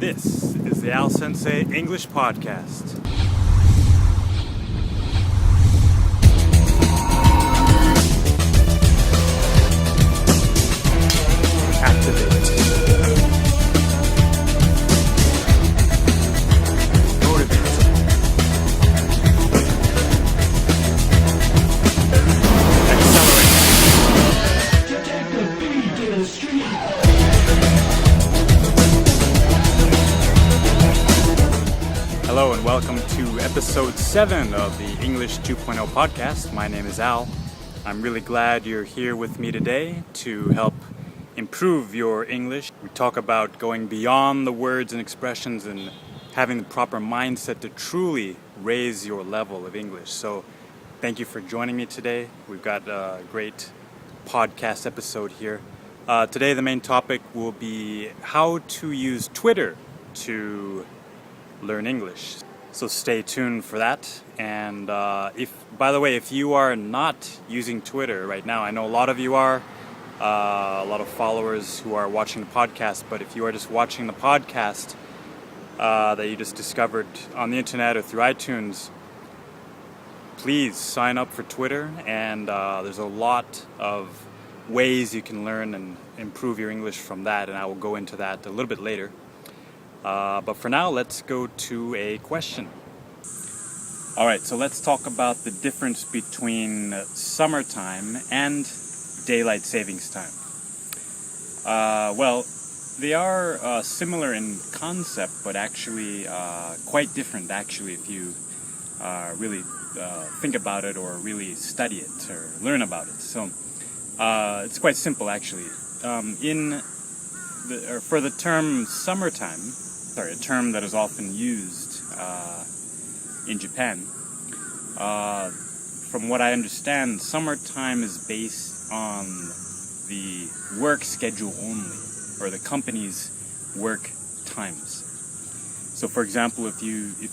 This is the ALsensei English podcast. Activate. Motivate. Accelerate. Hello and welcome to episode 7 of the English 2.0 podcast. My name is Al. I'm really glad you're here with me today to help improve your English. We talk about going beyond the words and expressions and having the proper mindset to truly raise your level of English. So thank you for joining me today. We've got a great podcast episode here. Today the main topic will be how to use Twitter to learn English. So stay tuned for that. And by the way, if you are not using Twitter right now, I know a lot of you are, a lot of followers who are watching the podcast, but if you are just watching the podcast that you just discovered on the internet or through iTunes, please sign up for Twitter. And there's a lot of ways you can learn and improve your English from that, and I will go into that a little bit later. But for now, let's go to a question. Alright, so let's talk about the difference between summertime and daylight savings time. Well, they are similar in concept, but actually quite different, actually, if you really think about it or really study it or learn about it. So it's quite simple, actually. For the term summertime, a term that is often used in Japan. From what I understand, summertime is based on the work schedule only, or the company's work times. So, for example, if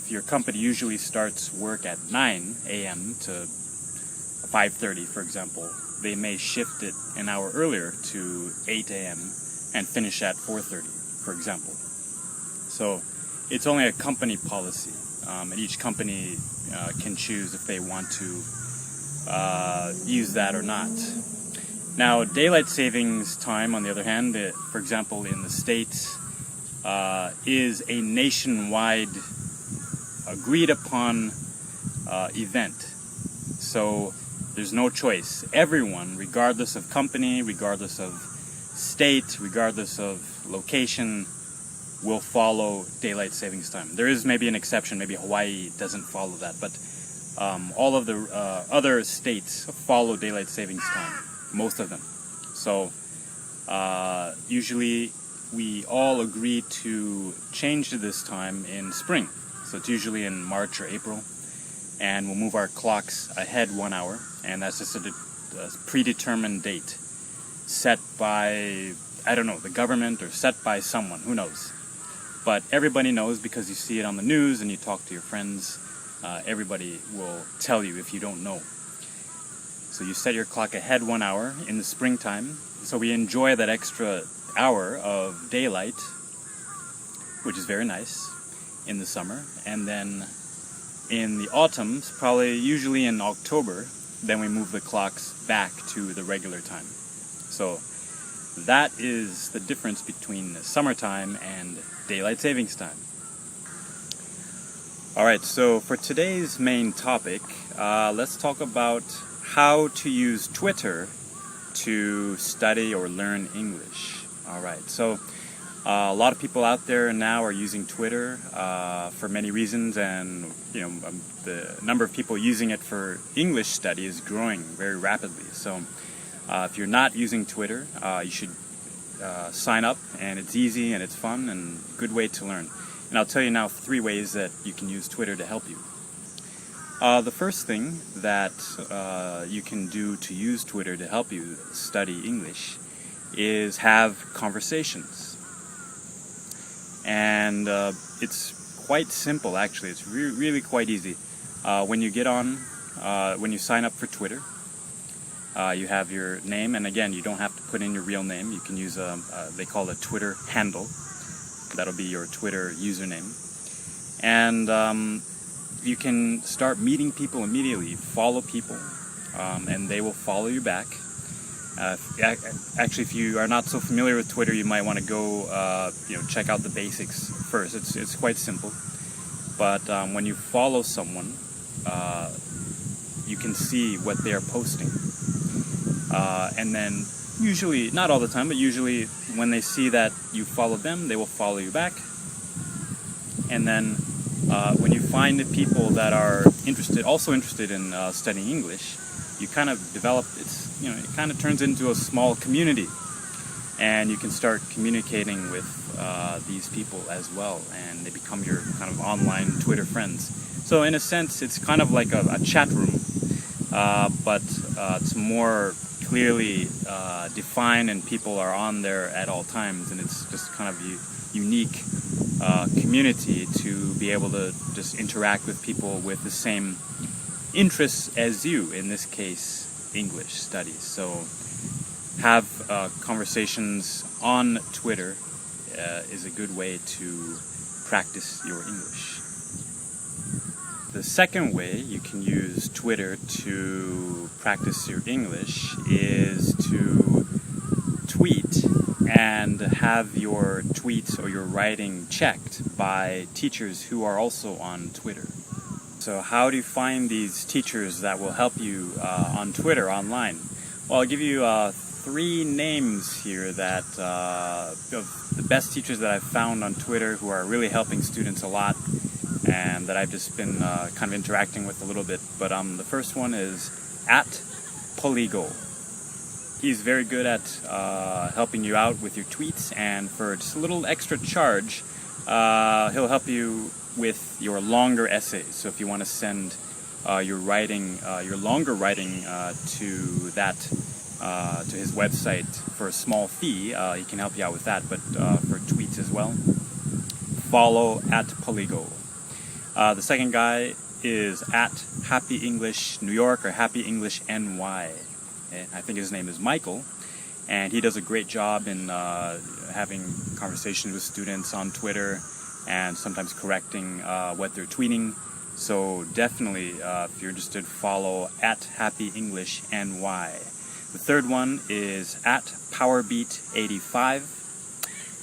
your company usually starts work at 9 a.m. to 5:30, for example, they may shift it an hour earlier to 8 a.m. and finish at 4:30, for example. So it's only a company policy, and each company can choose if they want to use that or not. Now, daylight savings time, on the other hand, for example, in the States, is a nationwide agreed upon event. So there's no choice. Everyone, regardless of company, regardless of state, regardless of location, will follow daylight savings time. There is maybe an exception, maybe Hawaii doesn't follow that, but all of the other states follow daylight savings time, most of them. So usually we all agree to change to this time in spring. So it's usually in March or April, and we'll move our clocks ahead 1 hour, and that's just a predetermined date set by, I don't know, the government or set by someone, who knows. But everybody knows because you see it on the news and you talk to your friends. Everybody will tell you if you don't know. So you set your clock ahead 1 hour in the springtime. So we enjoy that extra hour of daylight, which is very nice in the summer. And then in the autumns, probably usually in October, then we move the clocks back to the regular time. So that is the difference between summertime and daylight savings time. Alright, so for today's main topic, let's talk about how to use Twitter to study or learn English. Alright, so a lot of people out there now are using Twitter for many reasons, and the number of people using it for English study is growing very rapidly. So if you're not using Twitter, you should sign up, and it's easy and it's fun and a good way to learn. And I'll tell you now 3 ways that you can use Twitter to help you. The first thing that you can do to use Twitter to help you study English is have conversations. And it's quite simple, actually. It's really quite easy. When you sign up for Twitter, you have your name, and again, you don't have to put in your real name. You can use they call it a Twitter handle. That'll be your Twitter username. And you can start meeting people immediately. Follow people, and they will follow you back. Actually, if you are not so familiar with Twitter, you might want to go, check out the basics first. It's quite simple. But when you follow someone, you can see what they're posting. And then usually, not all the time, but usually when they see that you follow them, they will follow you back. And then when you find people that are also interested in studying English, you kind of develop, it kind of turns into a small community. And you can start communicating with these people as well, and they become your kind of online Twitter friends. So in a sense, it's kind of like a chat room, but it's more clearly defined, and people are on there at all times, and it's just kind of a unique community to be able to just interact with people with the same interests as you, in this case, English studies. So have conversations on Twitter is a good way to practice your English. The second way you can use Twitter to practice your English is to tweet and have your tweets or your writing checked by teachers who are also on Twitter. So how do you find these teachers that will help you on Twitter, online? Well, I'll give you 3 names here that of the best teachers that I've found on Twitter who are really helping students a lot, and that I've just been kind of interacting with a little bit. But the first one is @Polygo. He's very good at helping you out with your tweets, and for just a little extra charge, he'll help you with your longer essays. So if you want to send your longer writing to his website for a small fee, he can help you out with that. But for tweets as well, follow @Polygo. The second guy is @Happy English New York or Happy English NY. I think his name is Michael, and he does a great job in having conversations with students on Twitter and sometimes correcting what they're tweeting. So definitely, if you're interested, follow @Happy English NY. The third one is @PowerBeat85,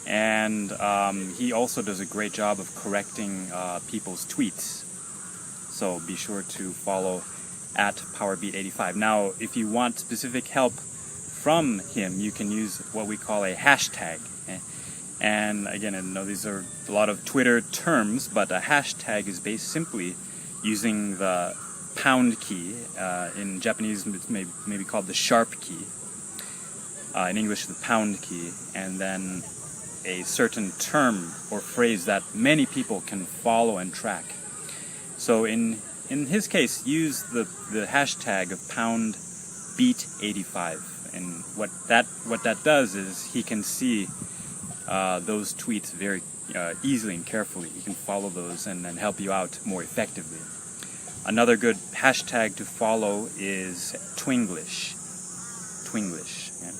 and he also does a great job of correcting people's tweets. So be sure to follow @PowerBeat85. Now, if you want specific help from him, you can use what we call a hashtag. And again, I know these are a lot of Twitter terms, but a hashtag is based simply using the pound key. In Japanese, it's maybe called the sharp key. In English, the pound key, and then a certain term or phrase that many people can follow and track. So in his case, use the hashtag of #PoundBeat85, and what that does is he can see those tweets very easily and carefully. He can follow those and then help you out more effectively. Another good hashtag to follow is Twinglish. Yeah.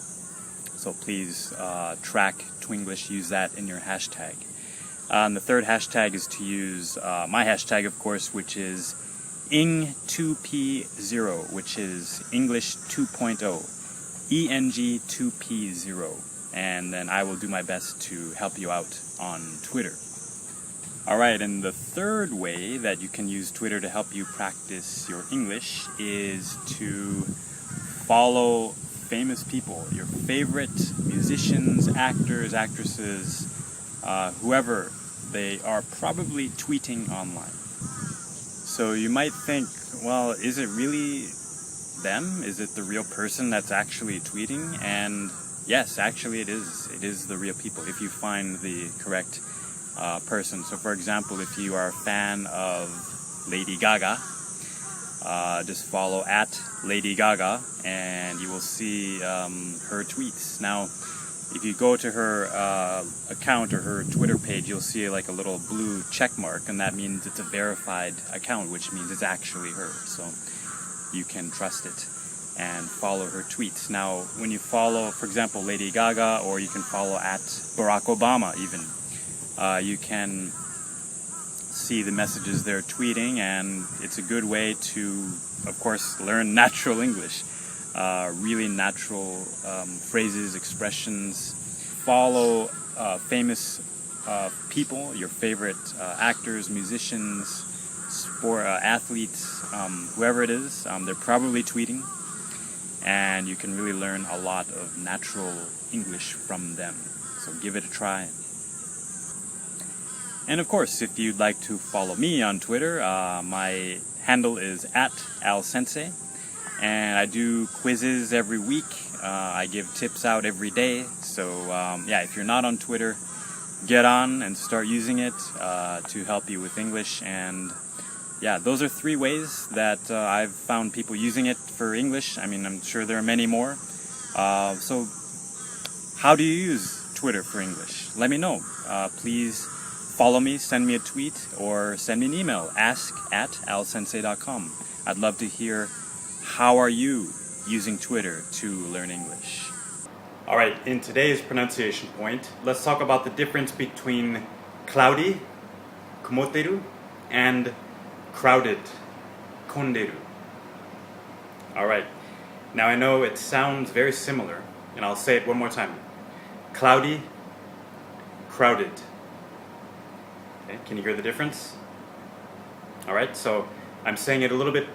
So please track Twinglish, use that in your hashtag. And the third hashtag is to use my hashtag, of course, which is Eng2P0, which is English 2.0, ENG2P0. And then I will do my best to help you out on Twitter. Alright, and the third way that you can use Twitter to help you practice your English is to follow famous people, your favorite musicians, actors, actresses, whoever they are, probably tweeting online. So you might think, well, is it really them? Is it the real person that's actually tweeting? And yes, actually it is. It is the real people if you find the correct person. So for example, if you are a fan of Lady Gaga, just follow @Lady Gaga and you will see her tweets. Now, if you go to her account or her Twitter page, you'll see like a little blue check mark, and that means it's a verified account, which means it's actually her. So you can trust it and follow her tweets. Now, when you follow, for example, Lady Gaga, or you can follow @Barack Obama even, You can see the messages they're tweeting, and it's a good way to, of course, learn natural English. Really natural phrases, expressions. Follow famous people, your favorite actors, musicians, sport athletes, whoever it is. They're probably tweeting, and you can really learn a lot of natural English from them. So give it a try. And of course, if you'd like to follow me on Twitter, my handle is @ALsensei, and I do quizzes every week. I give tips out every day. So yeah, if you're not on Twitter, get on and start using it to help you with English. And yeah, those are 3 ways that I've found people using it for English. I mean, I'm sure there are many more. So how do you use Twitter for English? Let me know. Please follow me, send me a tweet, or send me an email, ask@alsensei.com. I'd love to hear, how are you using Twitter to learn English? Alright, in today's pronunciation point, let's talk about the difference between cloudy, kumoteru, and crowded, konderu. Alright, now I know it sounds very similar, and I'll say it one more time. Cloudy, crowded. Okay, can you hear the difference? Alright, so I'm saying it a little bit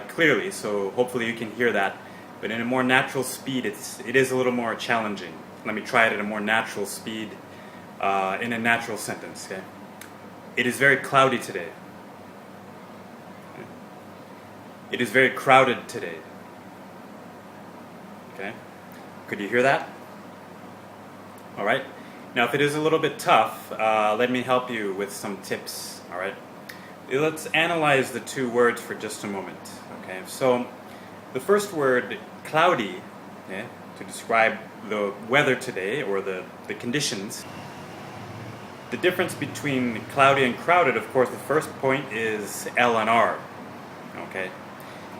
clearly, so hopefully you can hear that. But in a more natural speed, it is a little more challenging. Let me try it at a more natural speed, in a natural sentence. Okay? It is very cloudy today. Okay? It is very crowded today. Okay? Could you hear that? Alright. Now if it is a little bit tough, let me help you with some tips. Alright? Let's analyze the 2 words for just a moment. Okay? So the first word, cloudy, to describe the weather today, or the conditions. The difference between cloudy and crowded, of course, the first point is L and R. Okay?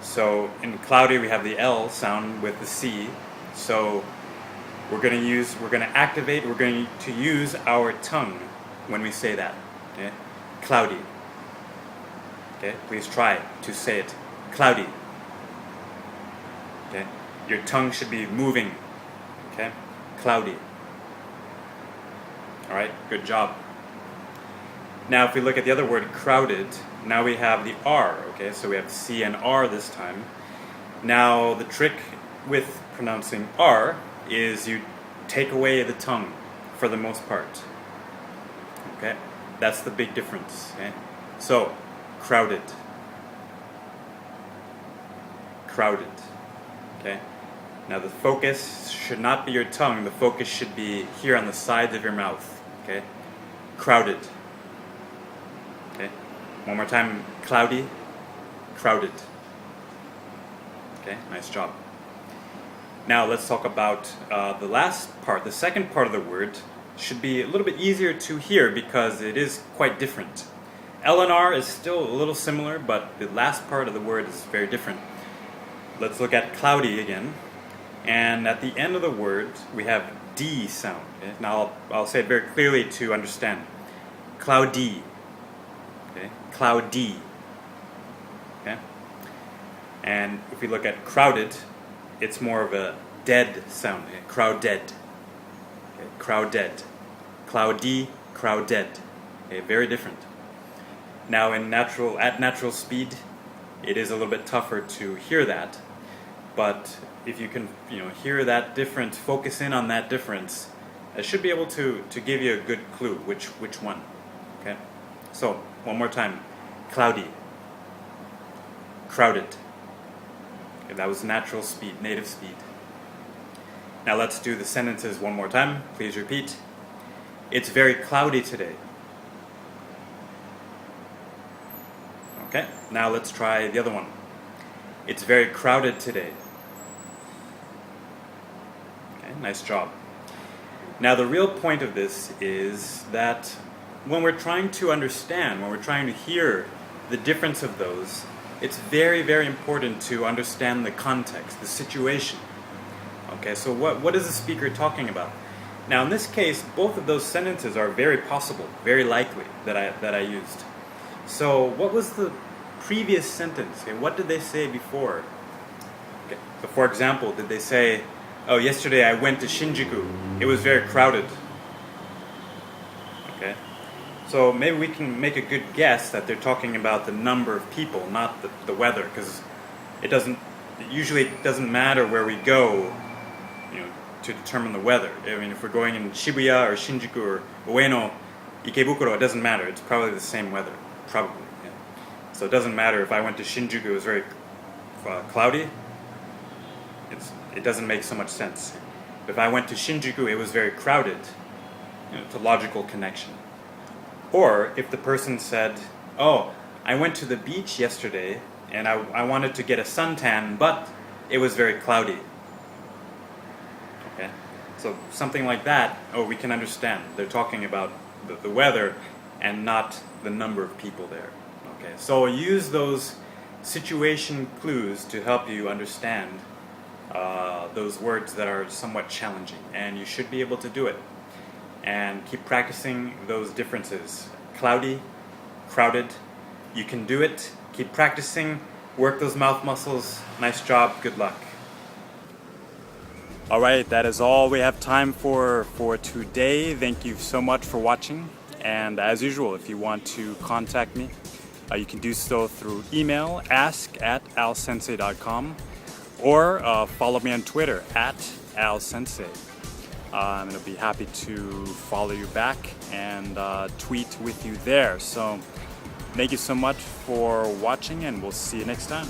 So in cloudy we have the L sound with the C. So we're going to use our tongue when we say that. Okay? Cloudy. Okay? Please try to say it. Cloudy. Okay? Your tongue should be moving. Okay? Cloudy. Alright, good job. Now if we look at the other word, crowded, now we have the R. Okay, so we have C and R this time. Now the trick with pronouncing R is you take away the tongue for the most part. Okay? That's the big difference. Okay? So, crowded. Crowded. Okay? Now the focus should not be your tongue, the focus should be here on the sides of your mouth. Okay? Crowded. Okay? One more time, cloudy, crowded. Okay, nice job. Now let's talk about the last part. The second part of the word should be a little bit easier to hear because it is quite different. L and R is still a little similar, but the last part of the word is very different. Let's look at cloudy again. And at the end of the word, we have D sound. Okay? Now I'll say it very clearly to understand. Cloudy. Okay? Cloudy. Okay? And if we look at crowded, it's more of a dead sound. Okay? Crowded. Okay? Crowded. Cloudy, crowded. Okay? Very different. Now at natural speed, it is a little bit tougher to hear that. But if you can hear that difference, focus in on that difference, I should be able to give you a good clue which one. Okay? So, one more time. Cloudy. Crowded. Okay, that was natural speed, native speed. Now let's do the sentences one more time. Please repeat. It's very cloudy today. Okay, now let's try the other one. It's very crowded today. Okay, nice job. Now the real point of this is that when we're trying to understand, when we're trying to hear the difference of those, it's very, very important to understand the context, the situation. Okay, so what is the speaker talking about? Now, in this case, both of those sentences are very possible, very likely that I used. So, what was the previous sentence? Okay, what did they say before? Okay. So, for example, did they say, "Oh, yesterday I went to Shinjuku. It was very crowded." Okay. So maybe we can make a good guess that they're talking about the number of people, not the weather, because it usually doesn't matter where we go, to determine the weather. I mean, if we're going in Shibuya or Shinjuku or Ueno, Ikebukuro, it doesn't matter. It's probably the same weather, probably. Yeah. So it doesn't matter if I went to Shinjuku, it was very cloudy. It doesn't make so much sense. If I went to Shinjuku, it was very crowded. It's a logical connection. Or if the person said, "Oh, I went to the beach yesterday and I wanted to get a suntan, but it was very cloudy." Okay, so something like that, we can understand. They're talking about the weather and not the number of people there. Okay, so use those situation clues to help you understand those words that are somewhat challenging, and you should be able to do it. And keep practicing those differences. Cloudy, crowded. You can do it. Keep practicing. Work those mouth muscles. Nice job. Good luck. Alright, that is all we have time for today. Thank you so much for watching. And as usual, if you want to contact me, you can do so through email, ask@alsensei.com, or follow me on Twitter @ALsensei. And I'll be happy to follow you back and tweet with you there. So thank you so much for watching, and we'll see you next time.